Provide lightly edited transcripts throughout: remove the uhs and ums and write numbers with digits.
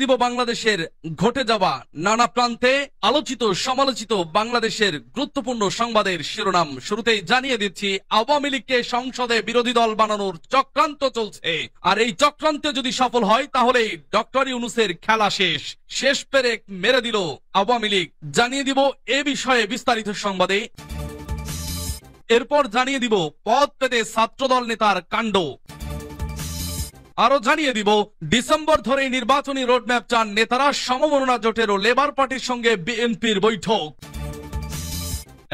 দিব বাংলাদেশের ঘটে যাওয়া নানা প্রান্তে আলোচিত সমালোচিত বাংলাদেশের গুরুত্বপূর্ণ সংবাদের শিরোনাম। শুরুতেই জানিয়ে দিচ্ছি, আওয়ামী লীগকে সংসদে বিরোধী দল বানানোর চক্রান্ত চলছে, আর এই চক্রান্তে যদি সফল হয় তাহলে ডক্টর ইউনূসের খেলা শেষ পেরেক মেরে দিল আওয়ামী লীগ। জানিয়ে দিব এ বিষয়ে বিস্তারিত সংবাদে। এরপর জানিয়ে দিব পদ পেতে ছাত্রদল নেতার কাণ্ড। আরো জানিয়ে দিব ডিসেম্বর ধরে নির্বাচনী রোডম্যাপ চান নেতারা, সমমনা জোটের ও লেবার পার্টির সঙ্গে বিএনপির বৈঠক।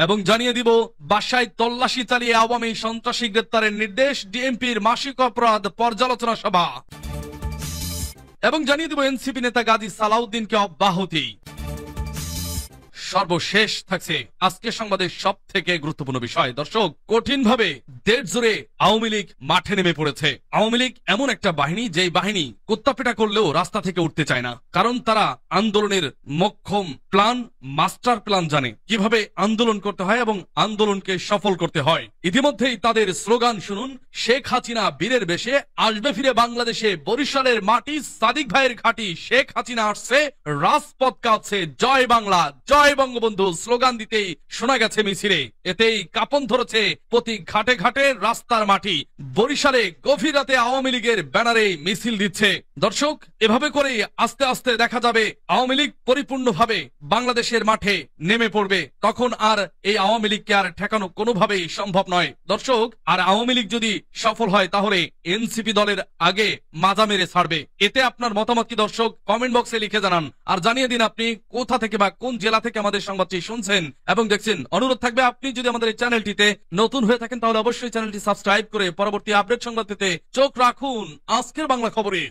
এবং জানিয়ে দিব বাসায় তল্লাশি চালিয়ে আওয়ামী সন্ত্রাসী গ্রেপ্তারের নির্দেশ, ডিএমপির মাসিক অপরাধ পর্যালোচনা সভা। এবং জানিয়ে দিব এনসিপি নেতা গাজী সালাউদ্দিনকে অব্যাহতি। সর্বশেষ থাকছে আজকের সংবাদের সব থেকে গুরুত্বপূর্ণ বিষয়। দর্শক, কঠিনভাবে দেশ জুড়ে আওয়ামী লীগ মাঠে নেমে পড়েছে। আওয়ামী লীগ এমন একটা বাহিনী, যেই বাহিনী কুত্তাপেটা করলেও রাস্তা থেকে উঠতে চায় না, কারণ তারা আন্দোলনের মক্ষম প্ল্যান, মাস্টার প্ল্যান জানে কিভাবে আন্দোলন করতে হয় এবং আন্দোলনকে সফল করতে হয়। ইতিমধ্যেই তাদের স্লোগান শুনুন, শেখ হাসিনা বীরের বেশে আসবে ফিরে বাংলাদেশে, বরিশালের মাটি সাদিক ভাইয়ের ঘাঁটি, শেখ হাসিনা আসছে রাজপথ কাঁপছে, জয় বাংলা জয় বঙ্গবন্ধু স্লোগান দিতেই শোনা গেছে মিছিলে। এতেই কাঁপন ধরেছে প্রতি ঘাটে ঘাটে রাস্তার মাটি। বরিশালে গভীর রাতে আওয়ামী লীগের ব্যানারে মিছিল দিচ্ছে। দর্শক, এভাবে করে আস্তে আস্তে দেখা যাবে আওয়ামী লীগ পরিপূর্ণভাবে বাংলাদেশের মাঠে নেমে পড়বে। তখন আর এই আওয়ামী লীগকে আর ঠেকানো কোনোভাবেই সম্ভব নয়। দর্শক, আর আওয়ামী লীগ যদি সফল হয় তাহলে এনসিপি দলের আগে মাজা মেরে ছাড়বে। এতে আপনার মতামত কি দর্শক? কমেন্ট বক্সে লিখে জানান। আর জানিয়ে দিন আপনি কোথা থেকে বা কোন জেলা থেকে আমাদের সংবাদটি শুনছেন এবং দেখছেন। অনুরোধ থাকবে, আপনি যদি আমাদের এই চ্যানেলটিতে নতুন হয়ে থাকেন তাহলে অবশ্যই চ্যানেলটি সাবস্ক্রাইব করে পরবর্তী আপডেট সংবাদ পেতে চোখ রাখুন আজকের বাংলা খবরে।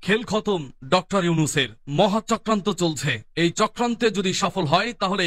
খেল খতম ডক্টর ইউনূসের, মহা চক্রান্ত চলছে। এই চক্রান্তে যদি সফল হয় তাহলে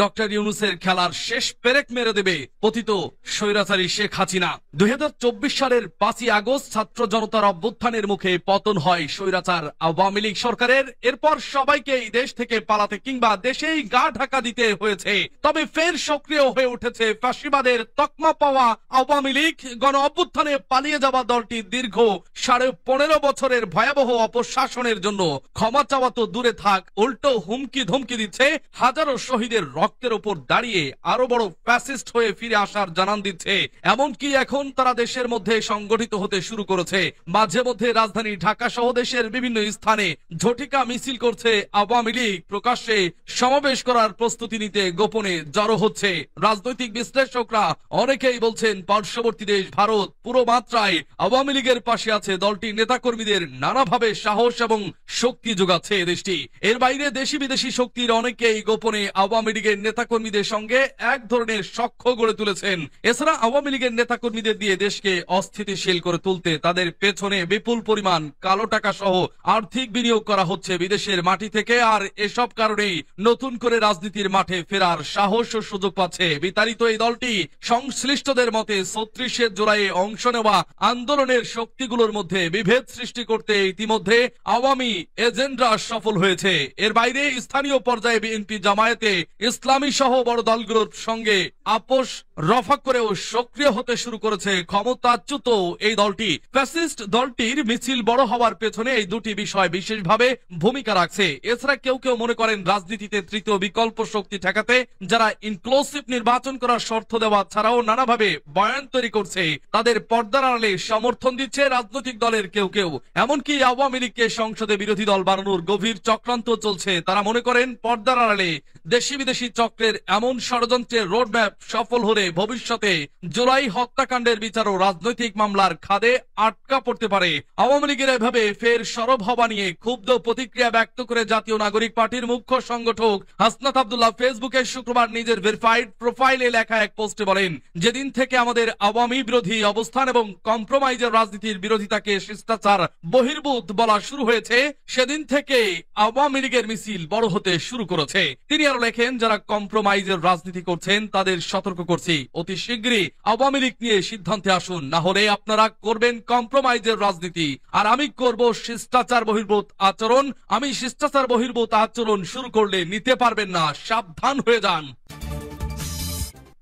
ডক্টর ইউনূসের খেলার শেষ পেরেক মেরে দেবে পতিত স্বৈরাচারী শেখ হাসিনা। 2024 সালের 5ই আগস্ট ছাত্র জনতার অভ্যুত্থানের মুখে পতন হয় স্বৈরাচার আওয়ামী লীগ সরকারের। এরপর সবাইকে এই দেশ থেকে পালাতে কিংবা দেশেই গা ঢাকা দিতে হয়েছে। তবে ফের সক্রিয় হয়ে উঠেছে ফ্যাসিবাদের তকমা পাওয়া আওয়ামী লীগ। গণ অভ্যুত্থানে পালিয়ে যাওয়া দলটি দীর্ঘ 15.5 বছরের ভয়াবহ অপশাসনের জন্য ক্ষমা চাওয়া তো দূরে থাক, উল্টো হুমকি ধমকি দিচ্ছে। হাজারো শহীদের রক্তের উপর দাঁড়িয়ে আরো বড় ফ্যাসিস্ট হয়ে ফিরে আসার জানান দিচ্ছে। এমনকি এখন তারা দেশের মধ্যে সংগঠিত হতে শুরু করেছে। মাঝে মধ্যে রাজধানী ঢাকা সহ দেশের বিভিন্ন স্থানে ঝটিকা মিছিল করছে আওয়ামী লীগ। প্রকাশ্যে সমাবেশ করার প্রস্তুতি নিতে গোপনে জড়ো হচ্ছে। রাজনৈতিক বিশ্লেষকরা অনেকেই বলছেন পার্শ্ববর্তী দেশ ভারত পুরো মাত্রায় আওয়ামী লীগের পাশে আছে। দলটি নেতাকর্মীদের নানাভাবে সাহস এবং শক্তি যোগাচ্ছে দেশটি। এর বাইরে দেশি বিদেশি শক্তির অনেকেই গোপনে আওয়ামী লীগের নেতাকর্মীদের সঙ্গে এক ধরনের সখ্য গড়ে তুলেছেন। এছাড়া আওয়ামী লীগের নেতাকর্মীদের দিয়ে দেশকে অস্থিতিশীল করে তুলতে তাদের পেছনে বিপুল পরিমাণ কালো টাকা সহ আর্থিক বিনিয়োগ করা হচ্ছে বিদেশের মাটি থেকে। আর এসব কারণেই নতুন করে রাজনীতির মাঠে ফেরার সাহস ও সুযোগ পাচ্ছে বিতাড়িত এই দলটি। সংশ্লিষ্টদের মতে 36 জুলাইয়ে অংশ নেওয়া আন্দোলনের শক্তিগুলোর মধ্যে বিভেদ সৃষ্টি করতে ইতিমধ্যে আওয়ামী এজেন্ডা সফল হয়েছে। এর বাইরে স্থানীয় পর্যায়ে বিএনপি, জামায়াতে ইসলামী সহ বড় দলগুলোর সঙ্গে আপোষ রফা করেও সক্রিয় হতে শুরু করেছে ক্ষমতাচ্যুত এই দলটি। ফ্যাসিস্ট দলটির মিছিল বড় হওয়ার পেছনে এই দুটি বিষয় বিশেষভাবে ভূমিকা রাখছে। এছাড়া কেউ কেউ মনে করেন রাজনীতিতে তৃতীয় বিকল্প শক্তি ঠেকাতে যারা ইনক্লুসিভ নির্বাচন করার শর্ত দেওয়া ছাড়াও নানাভাবে বয়ান তৈরি করছে, তাদের পর্দার আড়ালে সমর্থন দিচ্ছে রাজনৈতিক দলের কেউ কেউ। এমনকি আওয়ামী লীগকে সংসদে বিরোধী দল বানানোর গভীর চক্রান্ত চলছে। তারা মনে করেন পর্দার আড়ালে দেশি বিদেশি চক্রের এমন ষড়যন্ত্রের রোডম্যাপ সফল হলে ভবিষ্যতে জুলাই হত্যাকাণ্ডের বিচার ও রাজনৈতিক মামলার খাদে আটকা পড়তে পারে। আওয়ামী লীগের এভাবে ফের সরব হওয়া নিয়ে ক্ষুব্ধ প্রতিক্রিয়া ব্যক্ত করে জাতীয় নাগরিক পার্টির মুখ্য সংগঠক হাসনাত আব্দুল্লাহ ফেসবুকে শুক্রবার নিজের ভেরিফাইড প্রোফাইলে লেখা এক পোস্টে বলেন, যেদিন থেকে আমাদের আওয়ামী বিরোধী অবস্থান এবং কম্প্রোমাইজের রাজনীতির বিরোধিতাকে শিষ্টাচার বহির্ভূত বলা শুরু হয়েছে, সেদিন থেকে আওয়ামী লীগের মিছিল বড় হতে শুরু করেছে। তিনি আরো লেখেন, যারা কম্প্রোমাইজের রাজনীতি করছেন তাদের সতর্ক করছি, অতি শীঘ্রই আওয়ামী লীগ নিয়ে সিদ্ধান্তে আসুন, না হলে আপনারা করবেন কম্প্রোমাইজের রাজনীতি আর আমি করব শিষ্টাচার বহির্ভূত আচরণ। আমি শিষ্টাচার বহির্ভূত আচরণ শুরু করলে নিতে পারবেন না, সাবধান হয়ে যান।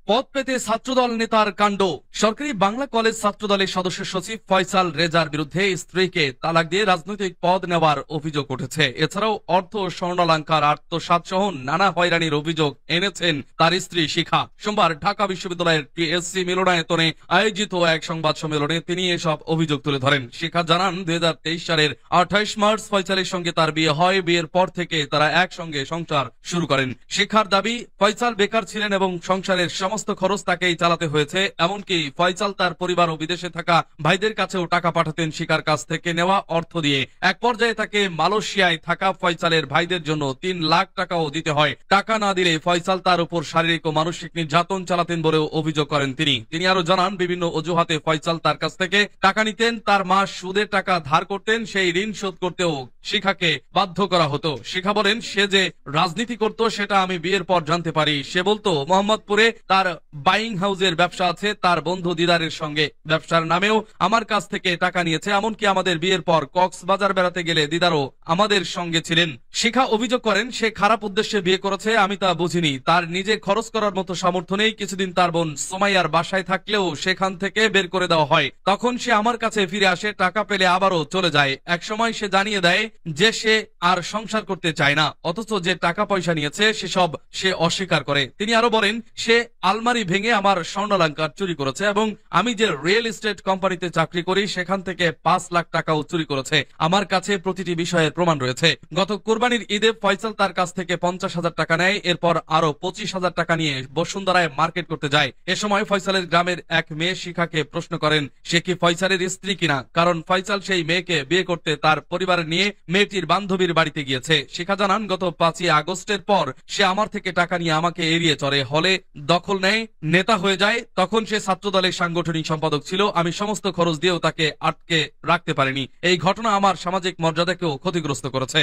পদ পেতে ছাত্রদল নেতার কাণ্ড। সরকারি বাংলা কলেজ ছাত্রদলের সদস্য সচিব ফয়সাল রেজার বিরুদ্ধে স্ত্রীকে তালাক দিয়ে রাজনৈতিক পদ নেওয়ার অভিযোগ উঠেছে। এছাড়াও অর্থ, স্বর্ণালংকার আত্মসাৎ সহ নানা হয়রানির অভিযোগ এনেছেন তার স্ত্রী শিখা। সোমবার ঢাকা বিশ্ববিদ্যালয়ের টিএসসি মিলনায়তনে আয়োজিত এক সংবাদ সম্মেলনে তিনি এসব অভিযোগ তুলে ধরেন। শিখা জানান, 2023 সালের 28 মার্চ ফয়সালের সঙ্গে তার বিয়ে হয়। বিয়ের পর থেকে তারা একসঙ্গে সংসার শুরু করেন। শিখার দাবি, ফয়সাল বেকার ছিলেন এবং সংসারের সমস্ত খরচ তাকেই চালাতে হয়েছে। এমনকি ফয়সাল তার পরিবার ও বিদেশে থাকা ভাইদের কাছেও টাকা পাঠাতেন শিখার কাছ থেকে নেওয়া অর্থ দিয়ে। এক পর্যায়ে তাকে মালয়েশিয়ায় থাকা ফয়সালের ভাইদের জন্য 3 লাখ টাকাও দিতে হয়। টাকা না দিলে ফয়সাল তার উপর শারীরিক ও মানসিক নির্যাতন চালাতেন বলেও অভিযোগ করেন তিনি আরো জানান, বিভিন্ন অজুহাতে ফয়সাল তার কাছ থেকে টাকা নিতেন। তার মা সুদের টাকা ধার করতেন, সেই ঋণ শোধ করতেও শিখাকে বাধ্য করা হতো। শিখা বলেন, সে যে রাজনীতি করত সেটা আমি বিয়ের পর জানতে পারি। সে বলতো মোহাম্মদপুরে তার বাইং হাউসের ব্যবসা আছে, তার বন্ধু দিদারের সঙ্গে ব্যবসার নামেও আমার কাছ থেকে টাকা নিয়েছে। এমনকি আমাদের বিয়ের পর কক্সবাজার বেড়াতে গেলে দিদারও আমাদের সঙ্গে ছিলেন। শিখা অভিযোগ করেন, সে খারাপ উদ্দেশ্যে বিয়ে করেছে, আমি তা বুঝিনি। তার নিজে খরচ করার মতো সামর্থ্য নেই। কিছুদিন তার বোন সোমাইয়ার বাসায় থাকলেও সেখান থেকে বের করে দেওয়া হয়। তখন সে আমার কাছে ফিরে আসে, টাকা পেলে আবারও চলে যায়। একসময় সে জানিয়ে দেয় যে সে আর সংসার করতে চায় না, অথচ যে টাকা পয়সা নিয়েছে সেসব সে অস্বীকার করে। তিনি আরো বলেন, সে আলমারি ভেঙে আমার স্বর্ণালংকার চুরি করেছে এবং আমি যে রিয়েল এস্টেট কোম্পানিতে চাকরি করি সেখান থেকে 5 লাখ টাকাও চুরি করেছে। আমার কাছে প্রতিটি বিষয়ের প্রমাণ রয়েছে। গত কোরবানির ঈদে ফয়সাল তার কাছ থেকে 50,000 টাকা নেয়। এরপর আরো 25,000 টাকা নিয়ে বসুন্ধরায় মার্কেট করতে যায়। এ সময় ফয়সালের গ্রামের এক মেয়ে শিখাকে প্রশ্ন করেন, সে কি ফয়সালের স্ত্রী কিনা, কারণ ফয়সাল সেই মেয়েকে বিয়ে করতে তার পরিবার নিয়ে মেয়েটির বান্ধবীর বাড়িতে গিয়েছে। শিখা জানান, গত 5 আগস্টের পর সে আমার থেকে টাকা নিয়ে আমাকে এড়িয়ে চলে, হলে দখল নেয়, নেতা হয়ে যায়। তখন সে ছাত্রদলের সাংগঠনিক সম্পাদক ছিল। আমি সমস্ত খরচ দিয়েও তাকে আটকে রাখতে পারিনি। এই ঘটনা আমার সামাজিক মর্যাদাকেও ক্ষতিগ্রস্ত করেছে।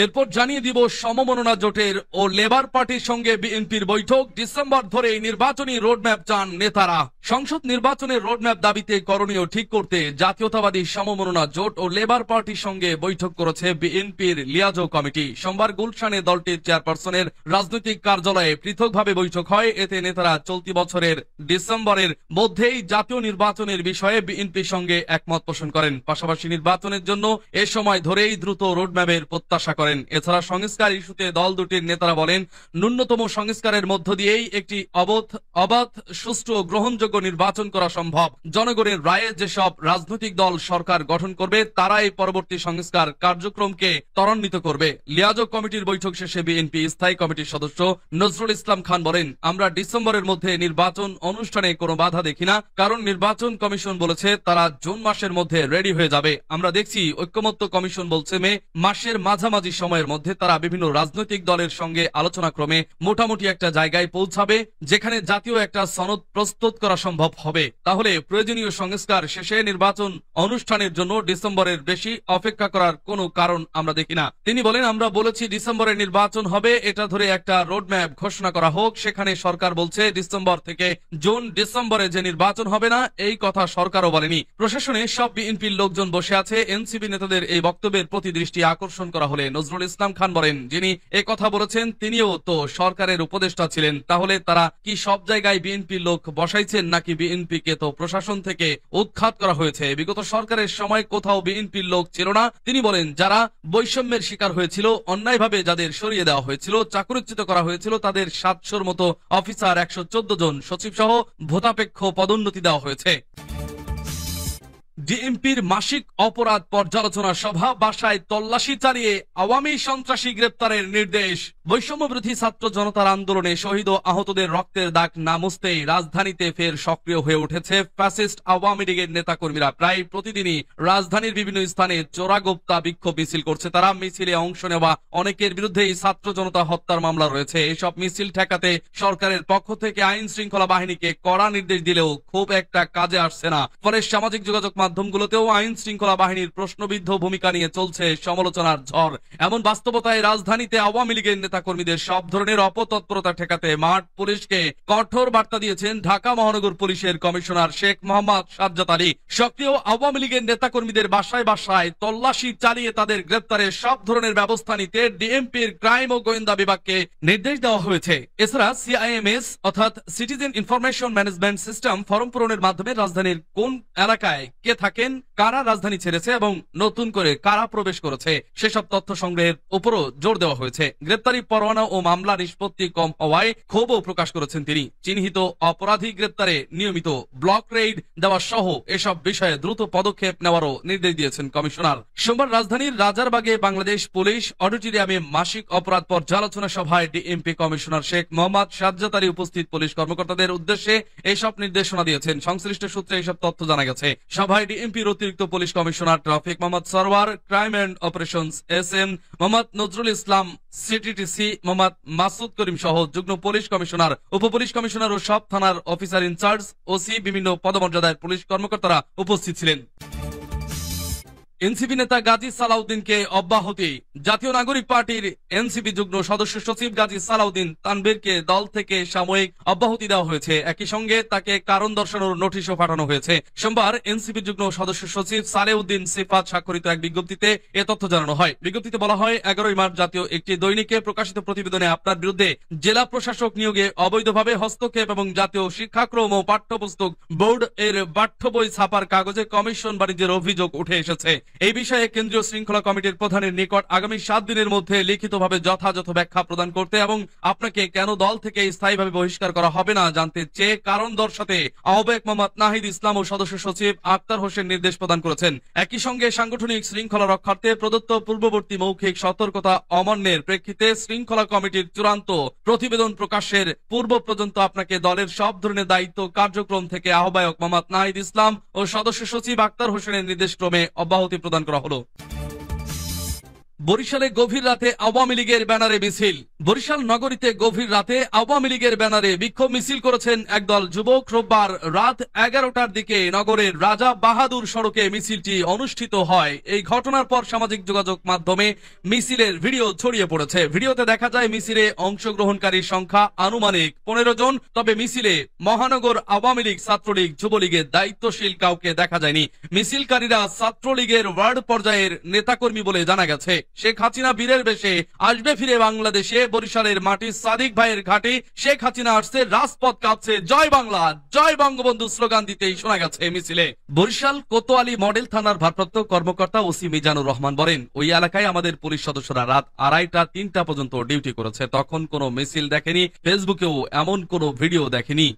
এরপর জানিয়ে দিব, সমমননা জোটের ও লেবার পার্টির সঙ্গে বিএনপির বৈঠক। ডিসেম্বর ধরে নির্বাচনী রোডম্যাপ চান নেতারা। সংসদ নির্বাচনের রোডম্যাপ দাবিতে করণীয় ঠিক করতে জাতীয়তাবাদী সমমননা জোট ও লেবার পার্টির সঙ্গে বৈঠক করেছে বিএনপির লিয়াজো কমিটি। সোমবার গুলশানে দলটির চেয়ারপারসনের রাজনৈতিক কার্যালয়ে পৃথকভাবে বৈঠক হয়। এতে নেতারা চলতি বছরের ডিসেম্বরের মধ্যেই জাতীয় নির্বাচনের বিষয়ে বিএনপির সঙ্গে একমত পোষণ করেন। পাশাপাশি নির্বাচনের জন্য এ সময় ধরেই দ্রুত রোডম্যাপের প্রত্যাশা করেন। এছাড়া সংস্কার ইস্যুতে দল দুটির নেতারা বলেন, ন্যূনতম সংস্কারের মধ্য দিয়েই একটি অবাধ, সুষ্ঠু ও গ্রহণযোগ্য নির্বাচন করা সম্ভব। জনগণের রায়ে যেসব রাজনৈতিক দল সরকার গঠন করবে তারাই পরবর্তী সংস্কার কার্যক্রমকে ত্বরান্বিত করবে। লিয়াজো কমিটির বৈঠক শেষে বিএনপি স্থায়ী কমিটির সদস্য নজরুল ইসলাম খান বলেন, আমরা ডিসেম্বরের মধ্যে নির্বাচন অনুষ্ঠানে কোনো বাধা দেখি না, কারণ নির্বাচন কমিশন বলেছে তারা জুন মাসের মধ্যে রেডি হয়ে যাবে। আমরা দেখছি ঐক্যমত্য কমিশন বলছে মে মাসের মাঝামাঝি সময়ের মধ্যে তারা বিভিন্ন রাজনৈতিক দলের সঙ্গে আলোচনা ক্রমে মোটামুটি একটা জায়গায় পৌঁছাবে যেখানে জাতীয় একটা সনদ প্রস্তুত করা সম্ভব হবে। তাহলে প্রয়োজনীয় সংস্কার শেষে নির্বাচন অনুষ্ঠানের জন্য ডিসেম্বরের বেশি অপেক্ষা করার কোনো কারণ আমরা দেখি না। তিনি বলেন, আমরা বলেছি ডিসেম্বরে নির্বাচন হবে, এটা ধরে একটা রোডম্যাপ ঘোষণা করা হোক। সেখানে সরকার বলছে ডিসেম্বর থেকে জুন, ডিসেম্বরে যে নির্বাচন হবে না এই কথা সরকারও বলেনি। প্রশাসনে সব বিএনপির লোকজন বসে আছে। এনসিপি নেতাদের এই বক্তব্যের প্রতি দৃষ্টি আকর্ষণ করা হলে নজরুল ইসলাম খান বলেন, যিনি এ কথা বলেছেন তিনিও তো সরকারের উপদেষ্টা ছিলেন। তাহলে তারা কি সব জায়গায় বিএনপির লোক বসাইছেন নাকি বিএনপিকে তো প্রশাসন থেকে উৎখাত করা হয়েছে? বিগত সরকারের সময় কোথাও বিএনপির লোক ছিল না। তিনি বলেন, যারা বৈষম্যের শিকার হয়েছিল, অন্যায়ভাবে যাদের সরিয়ে দেওয়া হয়েছিল, চাকরিচ্যুত করা হয়েছিল, তাদের 700-র মতো অফিসার, 114 জন সচিব সহ ভূতাপেক্ষ পদোন্নতি দেওয়া হয়েছে। ডিএমপির মাসিক অপরাধ পর্যালোচনা সভা, বাসায় তল্লাশি চালিয়ে আওয়ামী সন্ত্রাসী গ্রেপ্তারের নির্দেশ। বৈষম্যবিরোধী ছাত্র জনতার আন্দোলনে শহীদ ও আহতদের রক্তের দাগ না মুছতেই রাজধানীতে ফের সক্রিয় হয়ে উঠেছে ফ্যাসিস্ট আওয়ামী লীগের নেতাকর্মীরা। প্রায় প্রতিদিনই রাজধানীর বিভিন্ন স্থানে চোরাগোপ্তা বিক্ষোভ মিছিল করছে তারা। মিছিলে অংশ নেওয়া অনেকের বিরুদ্ধেই ছাত্র জনতা হত্যার মামলা রয়েছে। এসব মিছিল ঠেকাতে সরকারের পক্ষ থেকে আইন শৃঙ্খলা বাহিনীকে কড়া নির্দেশ দিলেও খুব একটা কাজে আসছে না। ফলে সামাজিক যোগাযোগ মাধ্যম মাধ্যমগুলোতেও আইন শৃঙ্খলা বাহিনীর প্রশ্নবিদ্ধ ভূমিকা নিয়ে চলছে সমালোচনার ঝড়। এমন বাস্তবতায় রাজধানীতে আওয়ামী লীগের নেতাকর্মীদের সব ধরনের অপতৎপরতা ঠেকাতে মাঠ পুলিশকে কঠোর বার্তা দিয়েছেন ঢাকা মহানগর পুলিশের কমিশনার শেখ মোহাম্মদ সাজ্জাদ আলী। সক্রিয় আওয়ামী লীগের নেতাকর্মীদের বাসায় বাসায় তল্লাশি চালিয়ে তাদের গ্রেপ্তারের সব ধরনের ব্যবস্থা নিতে ডিএমপির ক্রাইম ও গোয়েন্দা বিভাগকে নির্দেশ দেওয়া হয়েছে। এছাড়া সিআইএমএস অর্থাৎ citizen information management system form পূরণের মাধ্যমে রাজধানীর কোন এলাকায় কে থাকেন, কারা রাজধানী ছেড়েছে এবং নতুন করে কারা প্রবেশ করেছে সেসব তথ্য সংগ্রহের উপরও জোর দেওয়া হয়েছে। গ্রেপ্তারি পরোয়ানা ও মামলা নিষ্পত্তি কম হওয়ায় ক্ষোভও প্রকাশ করেছেন তিনি। চিহ্নিত অপরাধী গ্রেপ্তারে নিয়মিত ব্লক রেইড দেওয়া সহ এসব বিষয়ে দ্রুত পদক্ষেপ নেওয়ারও নির্দেশ দিয়েছেন কমিশনার। সোমবার রাজধানীর রাজারবাগে বাংলাদেশ পুলিশ অডিটোরিয়ামে মাসিক অপরাধ পর্যালোচনা সভায় ডিএমপি কমিশনার শেখ মোহাম্মদ সাজ্জাদ আলী উপস্থিত পুলিশ কর্মকর্তাদের উদ্দেশ্যে এসব নির্দেশনা দিয়েছেন। সংশ্লিষ্ট সূত্রে এসব তথ্য জানা গেছে। সভায় ডিএমপির অতিরিক্ত police commissioner traffic Mohammad Sarwar, crime and operations SM Mohammad Nazrul Islam, CTTC Mohammad Masud Karim সহ যুগ্ম পুলিশ কমিশনার, উপ পুলিশ কমিশনার ও সব থানার অফিসার ইনচার্জ, ওসি, বিভিন্ন পদমর্যাদার পুলিশ কর্মকর্তারা উপস্থিত ছিলেন। এনসিপি নেতা গাজী সালাউদ্দিনকে অব্যাহতি। জাতীয় নাগরিক পার্টির এনসিপি যুগ্ম সদস্য সচিব গাজী সালাউদ্দিন তানভীরকে দল থেকে সাময়িক অব্যাহতি দেওয়া হয়েছে। একই সঙ্গে তাকে কারণ দর্শানোর নোটিশও পাঠানো হয়েছে। সোমবার এনসিপি যুগ্ম সদস্য সচিব সালেউদ্দিন সিফাত স্বাক্ষরিত এক বিজ্ঞপ্তিতে এ তথ্য জানানো হয়। বিজ্ঞপ্তিতে বলা হয়, 11 মার্চ জাতীয় একটি দৈনিকে প্রকাশিত প্রতিবেদনে আপনার বিরুদ্ধে জেলা প্রশাসক নিয়োগে অবৈধভাবে হস্তক্ষেপ এবং জাতীয় শিক্ষাক্রম ও পাঠ্যপুস্তক বোর্ড এর পাঠ্য বই ছাপার কাগজে কমিশন বাণিজ্যের অভিযোগ উঠে এসেছে। এই বিষয়ে কেন্দ্রীয় শৃঙ্খলা কমিটির প্রধানের নিকট আগামী 7 দিনের মধ্যে লিখিতভাবে যথাযথ ব্যাখ্যা প্রদান করতে এবং আপনাকে কেন দল থেকে স্থায়ীভাবে বহিষ্কার করা হবে না জানতে চেয়ে কারণ দর্শাতে আহ্বায়ক মোহাম্মদ নাহিদ ইসলাম ও সদস্য সচিব আক্তার হোসেন নির্দেশ প্রদান করেছেন। একই সঙ্গে সাংগঠনিক শৃঙ্খলা রক্ষার্থে প্রদত্ত পূর্ববর্তী মৌখিক সতর্কতা অমান্যের প্রেক্ষিতে শৃঙ্খলা কমিটির চূড়ান্ত প্রতিবেদন প্রকাশের পূর্ব পর্যন্ত আপনাকে দলের সব ধরনের দায়িত্ব কার্যক্রম থেকে আহ্বায়ক মোহাম্মদ নাহিদ ইসলাম ও সদস্য সচিব আক্তার হোসেনের নির্দেশক্রমে অব্যাহতি প্রদান করা হলো। বরিশালে গভীর রাতে আওয়ামী লীগের ব্যানারে মিছিল। বরিশাল নগরীতে গভীর রাতে আওয়ামী লীগের ব্যানারে বিক্ষোভ মিছিল করেছেন একদল যুবক। রোববার রাত 11টার দিকে নগরের রাজা বাহাদুর সড়কে মিছিলটি অনুষ্ঠিত হয়। এই ঘটনার পর সামাজিক যোগাযোগ মাধ্যমে মিছিলের ভিডিও ছড়িয়ে পড়েছে। ভিডিওতে দেখা যায় মিছিলে অংশগ্রহণকারীর সংখ্যা আনুমানিক 15 জন। তবে মিছিলে মহানগর আওয়ামী লীগ, ছাত্রলীগ, যুবলীগের দায়িত্বশীল কাউকে দেখা যায়নি। মিছিলকারীরা ছাত্রলীগের ওয়ার্ড পর্যায়ের নেতাকর্মী বলে জানা গেছে। শেখ হাসিনা বীরের বেশে আসবে ফিরে বাংলাদেশে। বরিশালের মাটি সাদিক ভাইয়ের ঘাটে শেখ হাসিনা আসছে, রাজপথ কাঁপছে, জয় বাংলা, জয় বঙ্গবন্ধু স্লোগান দিতেই শোনা গেছে মিছিলে। বরিশাল কোতোয়ালি মডেল থানার ভারপ্রাপ্ত কর্মকর্তা ওসি মিজানুর রহমান বলেন, ওই এলাকায় আমাদের পুলিশ সদস্যরা রাত 2:30-3টা পর্যন্ত ডিউটি করেছে। তখন কোনো মিছিল দেখেনি, ফেসবুকেও এমন কোনো ভিডিও দেখেনি।